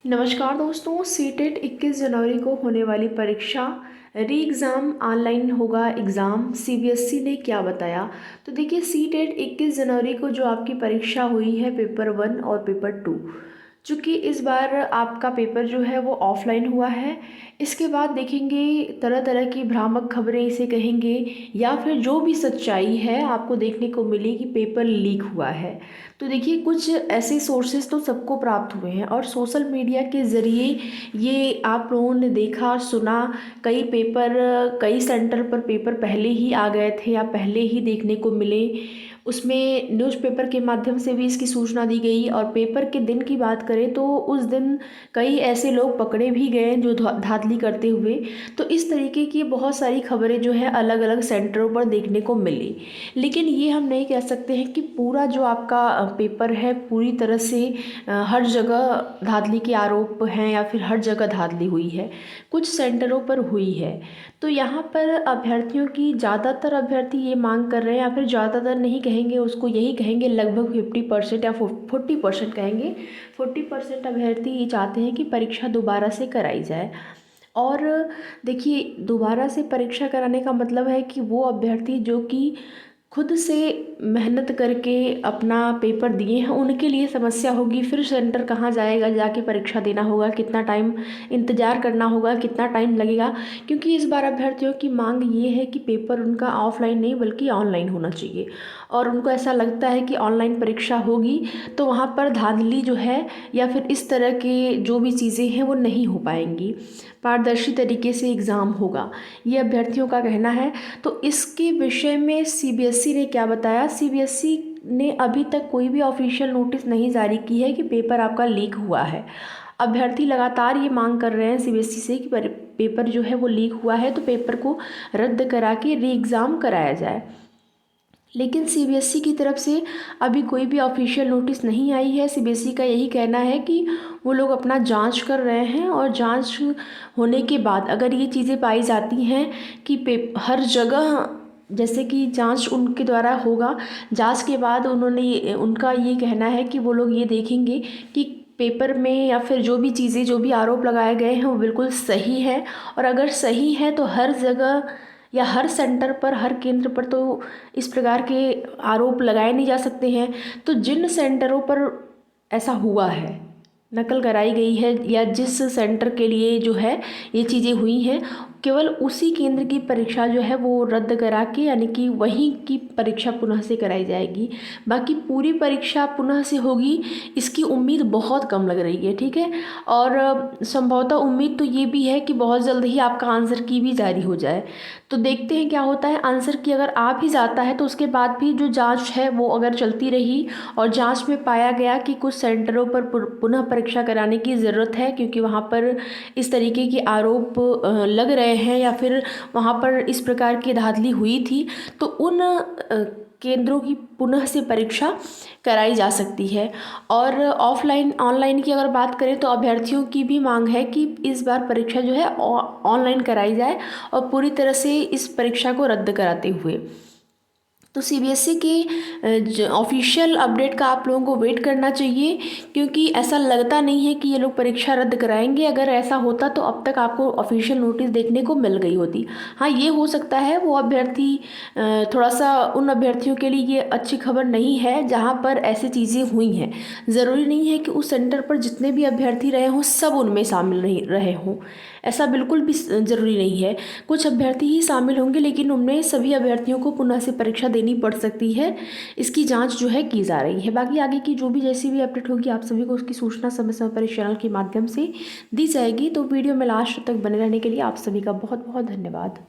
नमस्कार दोस्तों, सीटेट 21 जनवरी को होने वाली परीक्षा री एग्ज़ाम ऑनलाइन होगा एग्ज़ाम। सीबीएसई ने क्या बताया? तो देखिए, सीटेट 21 जनवरी को जो आपकी परीक्षा हुई है पेपर 1 और पेपर 2, चूँकि इस बार आपका पेपर जो है वो ऑफलाइन हुआ है। इसके बाद देखेंगे तरह तरह की भ्रामक खबरें इसे कहेंगे, या फिर जो भी सच्चाई है आपको देखने को मिली कि पेपर लीक हुआ है। तो देखिए, कुछ ऐसे सोर्सेज तो सबको प्राप्त हुए हैं और सोशल मीडिया के ज़रिए ये आप लोगों ने देखा और सुना। कई सेंटर पर पेपर पहले ही आ गए थे या पहले ही देखने को मिले। उसमें न्यूज़पेपर के माध्यम से भी इसकी सूचना दी गई, और पेपर के दिन की बात करें तो उस दिन कई ऐसे लोग पकड़े भी गए जो धांधली करते हुए। तो इस तरीके की बहुत सारी खबरें जो है अलग अलग सेंटरों पर देखने को मिली। लेकिन ये हम नहीं कह सकते हैं कि पूरा जो आपका पेपर है पूरी तरह से हर जगह धांधली के आरोप हैं या फिर हर जगह धांधली हुई है। कुछ सेंटरों पर हुई है। तो यहाँ पर अभ्यर्थियों की ज़्यादातर अभ्यर्थी ये मांग कर रहे हैं, या फिर ज़्यादातर नहीं कहेंगे, उसको यही कहेंगे, लगभग 50% या 40% कहेंगे। 40% अभ्यर्थी ये चाहते हैं कि परीक्षा दोबारा से कराई जाए। और देखिए, दोबारा से परीक्षा कराने का मतलब है कि वो अभ्यर्थी जो कि खुद से मेहनत करके अपना पेपर दिए हैं उनके लिए समस्या होगी। फिर सेंटर कहाँ जाएगा, जाके परीक्षा देना होगा, कितना टाइम इंतज़ार करना होगा, कितना टाइम लगेगा। क्योंकि इस बार अभ्यर्थियों की मांग ये है कि पेपर उनका ऑफलाइन नहीं बल्कि ऑनलाइन होना चाहिए, और उनको ऐसा लगता है कि ऑनलाइन परीक्षा होगी तो वहाँ पर धांधली जो है या फिर इस तरह के जो भी चीज़ें हैं वो नहीं हो पाएंगी, पारदर्शी तरीके से एग्ज़ाम होगा, ये अभ्यर्थियों का कहना है। तो इसके विषय में सीबीएसई ने क्या बताया? सीबीएसई ने अभी तक कोई भी ऑफिशियल नोटिस नहीं जारी की है कि पेपर आपका लीक हुआ है। अभ्यर्थी लगातार ये मांग कर रहे हैं सीबीएसई से कि पेपर जो है वो लीक हुआ है तो पेपर को रद्द करा के री एग्ज़ाम कराया जाए। लेकिन सीबीएसई की तरफ से अभी कोई भी ऑफिशियल नोटिस नहीं आई है। सीबीएसई का यही कहना है कि वो लोग अपना जांच कर रहे हैं, और जांच होने के बाद अगर ये चीज़ें पाई जाती हैं कि हर जगह, जैसे कि जांच उनके द्वारा होगा, जांच के बाद उनका ये कहना है कि वो लोग ये देखेंगे कि पेपर में या फिर जो भी चीज़ें, जो भी आरोप लगाए गए हैं वो बिल्कुल सही है। और अगर सही है तो हर जगह या हर सेंटर पर, हर केंद्र पर तो इस प्रकार के आरोप लगाए नहीं जा सकते हैं। तो जिन सेंटरों पर ऐसा हुआ है, नकल कराई गई है, या जिस सेंटर के लिए जो है ये चीज़ें हुई हैं, केवल उसी केंद्र की परीक्षा जो है वो रद्द करा के, यानी कि वहीं की परीक्षा पुनः से कराई जाएगी। बाकी पूरी परीक्षा पुनः से होगी इसकी उम्मीद बहुत कम लग रही है, ठीक है। और संभवतः उम्मीद तो ये भी है कि बहुत जल्द ही आपका आंसर की भी जारी हो जाए। तो देखते हैं क्या होता है। आंसर की अगर आ भी जाता है तो उसके बाद भी जो जांच है वो अगर चलती रही और जांच में पाया गया कि कुछ सेंटरों पर पुनः परीक्षा कराने की ज़रूरत है, क्योंकि वहाँ पर इस तरीके के आरोप लग रहे हैं या फिर वहाँ पर इस प्रकार की धांधली हुई थी, तो उन केंद्रों की पुनः से परीक्षा कराई जा सकती है। और ऑफलाइन ऑनलाइन की अगर बात करें तो अभ्यर्थियों की भी मांग है कि इस बार परीक्षा जो है ऑनलाइन कराई जाए और पूरी तरह से इस परीक्षा को रद्द कराते हुए। तो सीबीएसई की ऑफिशियल अपडेट का आप लोगों को वेट करना चाहिए, क्योंकि ऐसा लगता नहीं है कि ये लोग परीक्षा रद्द कराएंगे। अगर ऐसा होता तो अब तक आपको ऑफिशियल नोटिस देखने को मिल गई होती। हाँ, ये हो सकता है वो अभ्यर्थी, थोड़ा सा उन अभ्यर्थियों के लिए ये अच्छी खबर नहीं है जहाँ पर ऐसी चीज़ें हुई हैं। ज़रूरी नहीं है कि उस सेंटर पर जितने भी अभ्यर्थी रहे हों सब उनमें शामिल नहीं रहे हों, ऐसा बिल्कुल भी ज़रूरी नहीं है। कुछ अभ्यर्थी ही शामिल होंगे, लेकिन उनमें सभी अभ्यर्थियों को पुनः से परीक्षा देनी पड़ सकती है। इसकी जांच जो है की जा रही है। बाकी आगे की जो भी जैसी भी अपडेट होगी आप सभी को उसकी सूचना समय समय पर इस चैनल के माध्यम से दी जाएगी। तो वीडियो में लास्ट तक बने रहने के लिए आप सभी का बहुत बहुत धन्यवाद।